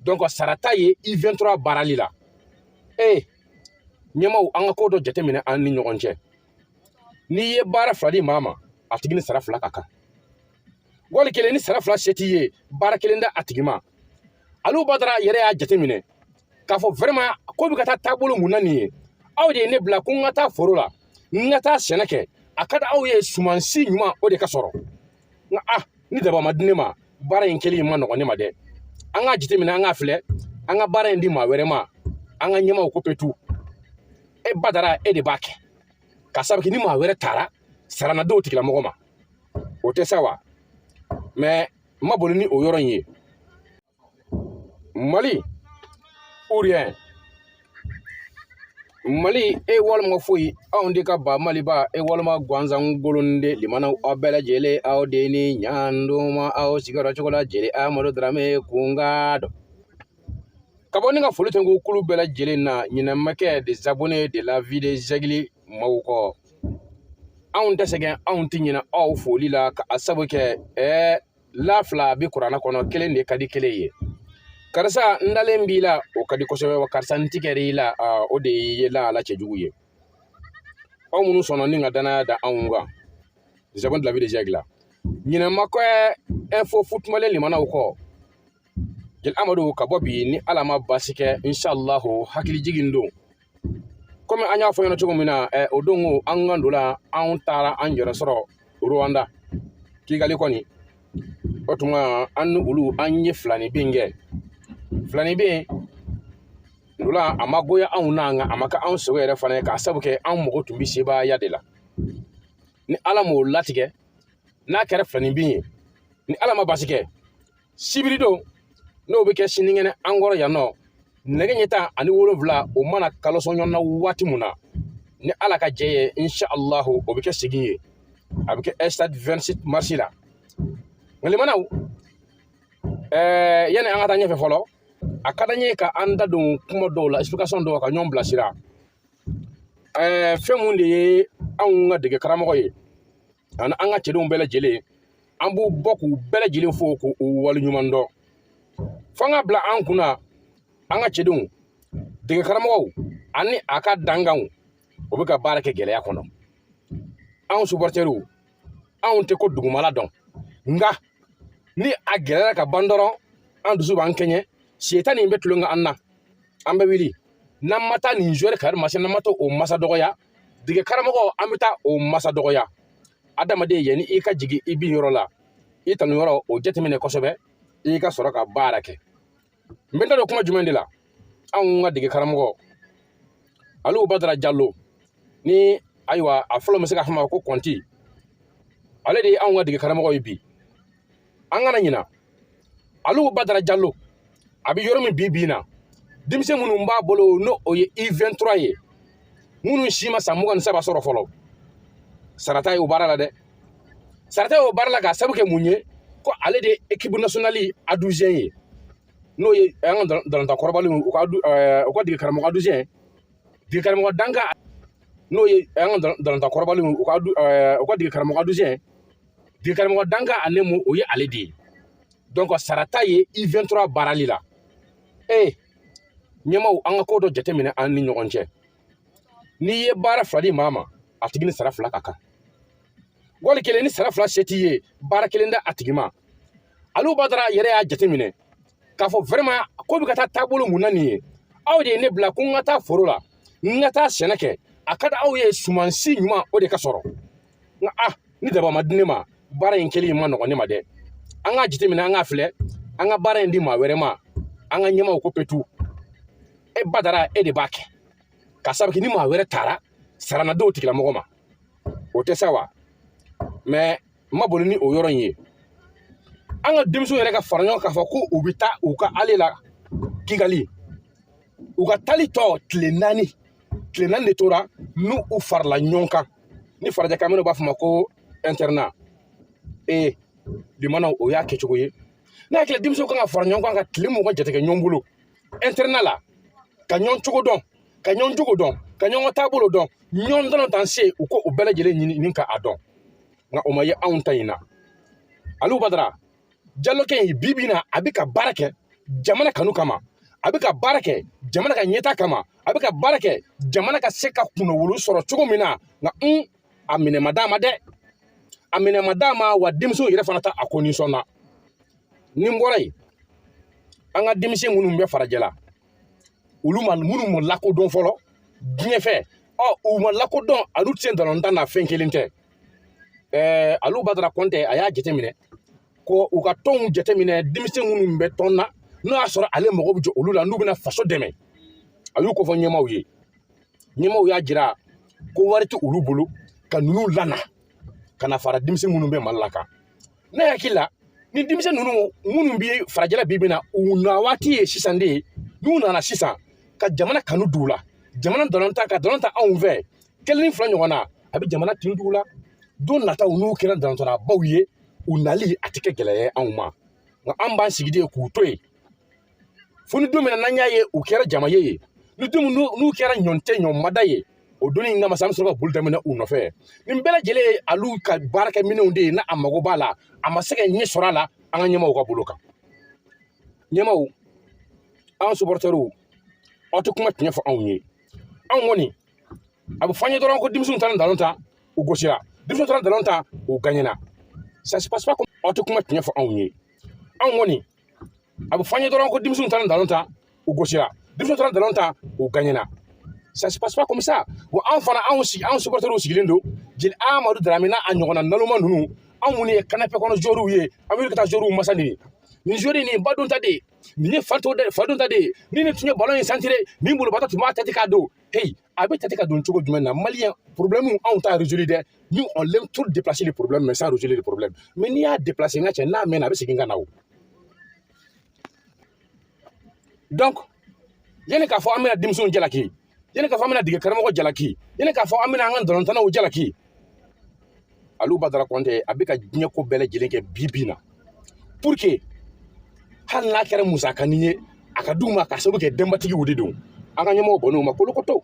donc sarata ye I23 baarali la ɲɛmaw an ka ko dɔ jateminɛ an ni ɲɔgɔn cɛ n'i ye baara fila di maa ma a tigi ni sara fila ka kan wali kelen ni sara fila se t'i ye baara kelen da a tigi ma Aliu Badara yɛrɛ y'a jateminɛ k'a fɔ vraiment ko bɛ ka taa taabolo mun na nin ye aw de ye ne bila ko n ka taa foro la n ka taa sɛnɛ kɛ a ka di aw ye sumansi ɲuman o de ka sɔrɔ nka ni daba ma di ne ma baara in kɛli ma nɔgɔn ne ma dɛ an k'a jateminɛ an k'a filɛ an ka baara in di maa wɛrɛ ma an ka ɲɛmaw ko petu Badara de b'a kɛ ka sababu kɛ ni maa wɛrɛ taara sarana dɔw tigilamɔgɔ ma o tɛ sa wa mais n ma boli ni o yɔrɔ in ye Mali ou rien Mali walima foyi anw de ka ba Mali ba walima gansan golonde limanaw aw bɛɛ lajɛlen aw de ni ɲanduma aw sigiyɔrɔ cogo la jeli Amadu Darame Kungado ka bɔ ni ka foli tɛ n ko kulu bɛɛ lajɛlen na ɲinɛ ma kɛ des abonnés de la vie de Zɛgili maaw kɔ anw tɛ sɛgɛn anw tɛ ɲinɛ aw foli la ka a sabu kɛ la fila bi kuranna kɔnɔ kelen de ka di kelen ye karisa n dalen b'i la o ka di kosɛbɛ wa karisa n tigɛr'i la o de ye la ala cɛjugu ye aw minnu sɔnna ni ka danaya da anw kan des abonnés de la vie de Zɛgili la ɲinɛ ma kɛ info footmalen limanaw kɔ Jeli Amadu ka bɔ bi ni ala ma basi kɛ inshallahu hakili jigin don komi an y'a fɔ ɲɛna cogo min na o don an ka dola an taara an yɛrɛ sɔrɔ Rwanda Kigali kɔni o tuma an ni olu an ye filani bin kɛ filani bin dola a ma goya anw na nka a ma kɛ anw sɛbɛ yɛrɛ fana ye k'a sabu kɛ anw mago tun bɛ sebaaya de la ni ala m'o latigɛ n'a kɛra filani bin ye ni ala ma basi kɛ sibiri don n'o bɛ kɛ sinikɛnɛ an kɔrɔ yan nɔ nɛgɛ ɲɛ tan ani 7 o mana kalo sɔn na waati mun na ni ala ka jɛ ye inshallahu o bɛ kɛ segin ye a bɛ kɛ stade 26 mars la nka limanaw yani an ka taa ɲɛfɛ fɔlɔ a ka d'an ye ka an da don kuma dɔw la explication dɔw ka ɲɔgɔn bilasira fɛn mun de ye anw ka dege karamɔgɔ ye ani an ka cɛdenw bɛɛ lajɛlen an b'u bɔ k'u bɛɛ lajɛlen fo k'u waleɲuman dɔn fo an ka bila an kunna an ka cɛdenw dege karamɔgɔw ani a ka danganw o bɛ ka baara kɛ gɛlɛya kɔnɔ anw supporters anw tɛ ko dugumala dɔn nka ni a gɛlɛyara ka ban dɔrɔn an dusu b'an kɛɲɛ setan in bɛ tulon an na an bɛ wuli n'an ma taa nin joueur kari masi n'an ma taa o masa dɔgɔya dege karamɔgɔ an bɛ taa o masa dɔgɔya adamaden yanni i ka jigin i bin yɔrɔ la i tanu yɔrɔ o jateminɛ kosɛbɛ i ka sɔrɔ ka baara kɛ n bɛ don kuma jumɛn de la anw ka dege karamɔgɔ Aliu Badara Jallo ni ayiwa a fɔlɔ bɛ se ka fɔ ma ko Kɔnti ale de ye anw ka dege karamɔgɔ ye bi an kana ɲina Aliu Badara Jallo a bɛ yɔrɔ min bi na denmisɛn minnu b'a bolo n'o ye I23 ye minnu si ma san 27 sɔrɔ fɔlɔ sarata ye o baara la dɛ sarata ye o baara la k'a sabu kɛ mun ye ko ale de ye équipe nationale a 12e ye n'o ye an ka dalanta kɔrɔbalenw u ka dege karamɔgɔ a 12e dege karamɔgɔ danga n'o ye an ka dalanta kɔrɔbalenw u ka dege karamɔgɔ a 12e dege karamɔgɔ danga ale mu o ye ale de ye donc sarata ye I23 baarali la ɲɛmaw an ka ko dɔ jateminɛ an ni ɲɔgɔn cɛ n'i ye baara fila di maa ma a tigi ni sara fila ka kan wali kelen ni sara fila se t'i ye baara kelen da a tigi ma Aliu Badara yɛrɛ y'a jateminɛ k'a fɔ vraiment ko bɛ ka taa taabolo mun na nin ye aw de ye ne bila ko n ka taa foro la n ka taa sɛnɛ kɛ a ka di aw ye sumansi ɲuman o de ka sɔrɔ nka ni daba ma di ne ma baara in kɛli ma nɔgɔn ne ma dɛ an k'a jateminɛ an k'a filɛ an ka baara in di maa wɛrɛ ma an ka ɲɛmaw ko petu Badara de b'a kɛ ka sababu kɛ ni maa wɛrɛ taara sarana dɔw tigilamɔgɔ ma o tɛ sa wa mais n ma boli ni o yɔrɔ in ye an ka denmisɛnw yɛrɛ ka fara ɲɔgɔn k'a fɔ ko u bɛ taa u ka ale la Kigali u ka tali tɔ tile 4 de tora n'u farala ɲɔgɔn kan ni farajɛkan minnu b'a fɔ ma ko internat limanaw o y'a kɛcogo ye n'a hakili denmisɛnw kan ka fara ɲɔgɔn kan ka tile 20 jate kɛ ɲɔgɔn bolo internat la ka ɲɔgɔn cogo dɔn ka ɲɔgɔn jogo dɔn ka ɲɔgɔn taabolo dɔn ɲɔgɔn dɔn tan se u ko u bɛɛ lajɛlen ɲini ka a dɔn nka o ma ye anw ta in na Aliu Badara Jallo kɛ in bi na a bɛ ka baara kɛ jamana kanu kama a bɛ ka baara kɛ jamana ka ɲɛta kama a bɛ ka baara kɛ jamana ka se ka kunnawolo sɔrɔ cogo min na nka a minɛ ma d'a ma dɛ a minɛ ma d'a ma wa denmisɛnw yɛrɛ fana ta a ko nisɔnna ni n bɔra yen an ka denmisɛn minnu bɛ farajɛ la olu minnu ma lakodɔn fɔlɔ diɲɛ fɛ u ma lakodɔn olu tɛ se ntalontan na fɛn kelen tɛ Alu Badara Kɔnte a y'a jateminɛ ko u ka tɔnw jateminɛ denmisɛn minnu bɛ tɔn na n'o y'a sɔrɔ ale mago bɛ jɔ olu la n'u bɛna faso dɛmɛ a y'u kofɔ ɲɛmaaw ye ɲɛmaaw y'a jira ko wari tɛ olu bolo ka ninnu lana ka na fara denmisɛn minnu bɛ Mali la kan ne hakili la ni denmisɛn ninnu minnu bɛ farajɛla bi na u na waati ye sisan de ye n'u nana sisan ka jamana kanu d'u la jamana dɔlɔnta ka dɔlɔnta anw fɛ kelen ni fila ɲɔgɔn na a bɛ jamana tin d'u la don nataw n'u kɛra dɔlɔntɔlabaw ye u nali a tɛ kɛ gɛlɛya anw ma nka an b'an sigi de k'u to yen fo ni don min na n'an y'a ye u kɛra jama ye ni don n'u kɛra ɲɔn mada ye o donni in kama sa an bɛ sɔrɔ ka boli daminɛ u nɔfɛ nin bɛɛ lajɛlen ye alu ka baarakɛminɛnw de ye n'a mago b'a la a ma se ka ɲɛ sɔrɔ a la an ka ɲɛmaaw ka bolo kan ɲɛmaaw an supporters aw tɛ kuma tiɲɛ fɔ anw ye anw kɔni a bɛ fɔ an ye dɔrɔn ko denmisɛnw taara nkalon ta u gosira denmisɛnw taara nkalon ta u gagnera ça se passe pas comme aw tɛ kuma tiɲɛ fɔ anw ye anw kɔni a bɛ fɔ an ye dɔrɔn ko denmisɛnw taara nkalon ta u gosira denmisɛnw taara nkalon ta u gagnera ça se passe pas comme ça wa anw fana anw supporters sigilen don jeli Amadu Darame n'a a ɲɔgɔnna naloma ninnu anw minnu ye canapé kɔnɔ joueurs ye an bɛ ka taa joueurs masa nin joueur nin ba don ta de nin ye fa don ta de ni tun ye ballon in centré min bolo bata tun b'a tati k'a don hey a bɛ tati ka don cogo jumɛn na malien problème anw t'a résoudre dɛ nous on l'aime trop déplacer les problèmes mais sans résoudre les problèmes mais n'i y'a déplacer n ka cɛ n'a mɛnna a bɛ segin ka na o donc yanni k'a fɔ an bɛna denmisɛnw jalaki yanni k'a fɔ an bɛna dege karamɔgɔ jalaki yanni k'a fɔ an bɛna an ka dɔlɔntanaw jalaki Alu Badara Kɔnte a bɛ ka diɲɛ ko bɛɛ lajɛlen kɛ bi bi na pour que hali n'a kɛra musakanin ye a ka d'u ma k'a sababu kɛ denbatigiw de don an ka ɲɛmɔgɔ bɔnn'o ma kolokoto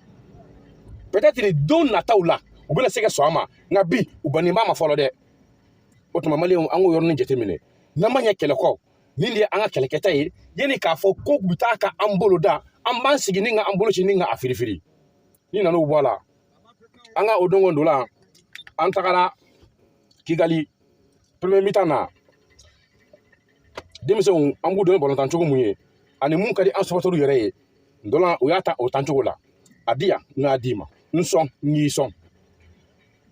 peut-être don nataw la u bɛna se ka sɔn a ma nka bi u bannen b'a ma fɔlɔ dɛ o tuma maliyɛnw an k'o yɔrɔnin jateminɛ n'an ma ɲɛ kɛlɛ kɔ nin de ye an ka kɛlɛkɛta ye yanni k'a fɔ ko u bɛ taa ka an bolo da an b'an sigi ni ka an bolo ci ni ka a firifiri ni nan'o bɔ a la an ka o don dɔ la an tagara Kigali premier mi-temps na denmisɛnw an b'u dɔn balontan cogo mun ye ani mun ka di an supporters yɛrɛ ye dɔlan o y'a ta o tan cogo la a di yan n y'a d'i ma n sɔn n y'i sɔn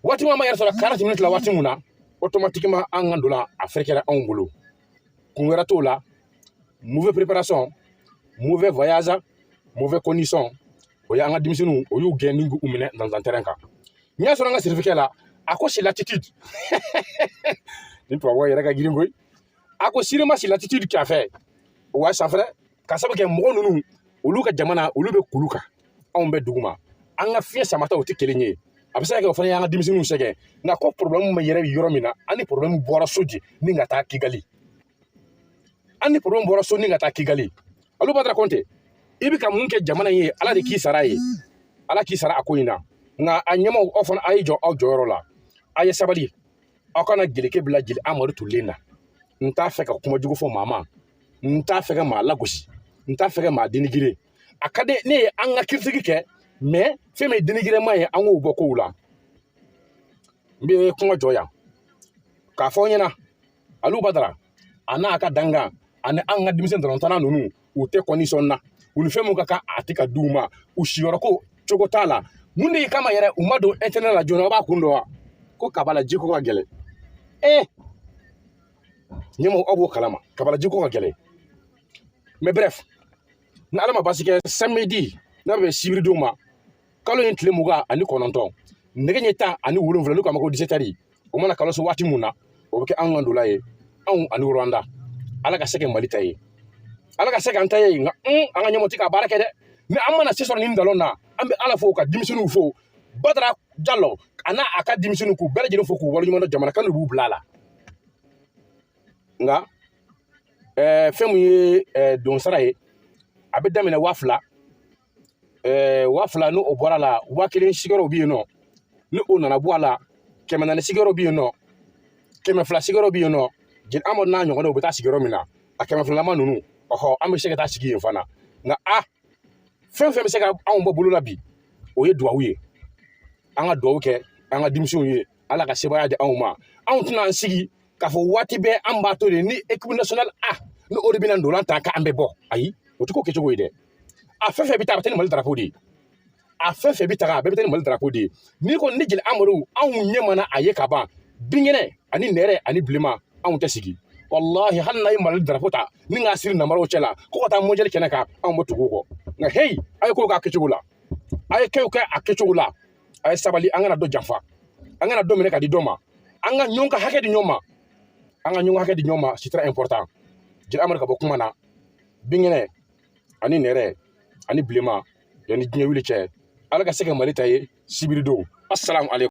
waati min an ma yɛrɛ sɔrɔ 40 minutes la waati mun na automatiquement an ka dolan a fɛrɛkɛra anw bolo kun wɛrɛ t'o la mauvaise préparation mauvais voyage mauvais condition o y'an ka denmisɛnninw o y'u gɛn ni k'u minɛ dans un terrain kan n y'a sɔrɔ an ka certificat la a ko c'est l'attitude ni tubabu yɛrɛ ka girin koyi a ko sirima c'est l'attitude qui a fait o wa sanfɛ ka sababu kɛ mɔgɔ ninnu olu ka jamana olu bɛ kulu kan anw bɛ dugu ma an ka fiɲɛ samata o tɛ kelen ye a bɛ se ka kɛ o fana y'an ka denmisɛnninw sɛgɛn nka ko problème ma yɛrɛ yɔrɔ min na an ni problème bɔra so di ni ka taa Kigali an ni problème bɔra so ni ka taa Kigali Alu Badara Kɔnte i bɛ ka mun kɛ jamana in ye ala de k'i sara ye ala k'i sara a ko in na nka a ɲɛmaaw aw fana a y'i jɔ aw jɔyɔrɔ la a ye sabali aw kana geleke bila jeli Amadu Tulen na n t'a fɛ ka kuma jugu fɔ maa ma n t'a fɛ ka maa lagosi n t'a fɛ ka maa denigire a ka di ne ye an ka kiritigi kɛ mais fɛn min ye denigirema ye an k'o bɔ kow la n bɛ kuma jɔ yan k'a fɔ ɲɛna Alu Badara a n'a ka dangan ani an ka denmisɛn dɔrɔntana ninnu u tɛ condition na u ni fɛn min ka kan a tɛ ka d'u ma u siyɔrɔ ko cogo t'a la mun de y'i kama yɛrɛ u ma don internet la joona aw b'a kun dɔn wa ko kabala jiko ka gɛlɛn ɲɛmaaw aw b'o kalama kabala jiko ka gɛlɛn mais bref ni ala ma basi kɛ samedi n'a bɛ sibiridenw ma kalo in tile 29 nɛgɛ ɲɛ 17 n'u k'a ma ko 17h o mana kalo so waati mun na o bɛ kɛ anw ka dola ye anw ani Rwanda ala ka se kɛ Mali ta ye ala ka se k'an ta ye nka an ka ɲɛmɔgɔ tɛ ka baara kɛ dɛ mais an mana se sɔrɔ nin nkalon na an bɛ ala fo ka denmisɛnninw fo Badara Jalo a n'a a ka denmisɛnninw k'u bɛɛ lajɛlen fo k'u waleɲuman dɔn jamana kan de b'u bila a la nka fɛn min ye donsara ye a bɛ daminɛ 2000 2000 n'o bɔra la 1000 sigiyɔrɔw bɛ yen nɔ ni o nana bɔ a la 400 sigiyɔrɔ bɛ yen nɔ 200 sigiyɔrɔ bɛ yen nɔ jeli Amadu n'a ɲɔgɔnnaw bɛ taa sigiyɔrɔ min na a 200lama ninnu an bɛ se ka taa sigi yen fana nka fɛn fɛn bɛ se ka anw bɔ bolo la bi o ye duwawu ye an ka duwawu kɛ an ka denmisɛnw ye ala ka sebaaya di anw ma anw tɛna an sigi k'a fɔ waati bɛɛ an b'a to de ni équipe nationale ni o de bɛna ndolan ta k'an bɛ bɔ ayi o tɛ k'o kɛcogo ye dɛ fɛn fɛn bɛ taa a bɛ taa ni mali drapeau de ye fɛn fɛn bɛ taa a bɛɛ bɛ taa ni mali drapeau de ye n'i ko ni jeli amadu anw ɲɛ mana a ye ka ban binkɛnɛ ani nɛrɛ ani bilenman anw tɛ sigi wallahi hali n'a ye mali drapeau ta ni k'a siri namaraw cɛ la ko ka taa mondial kɛnɛ kan anw bɛ tugu o kɔ nka heyi a ye kow k'a kɛcogo la a ye kɛw kɛ a kɛcogo la a ye sabali an kana dɔ janfa an kana dɔ minɛ ka di dɔ ma an ka ɲɔgɔn ka hakɛ di ɲɔgɔn ma an ka ɲɔgɔn hakɛ di ɲɔgɔn ma c'est très important jeli amadu ka bɔ kuma na binkɛnɛ ani nɛrɛ ani bilenman yanni diɲɛ wuli cɛ ala ka se ka mali ta ye sibiri don assalamu alaikum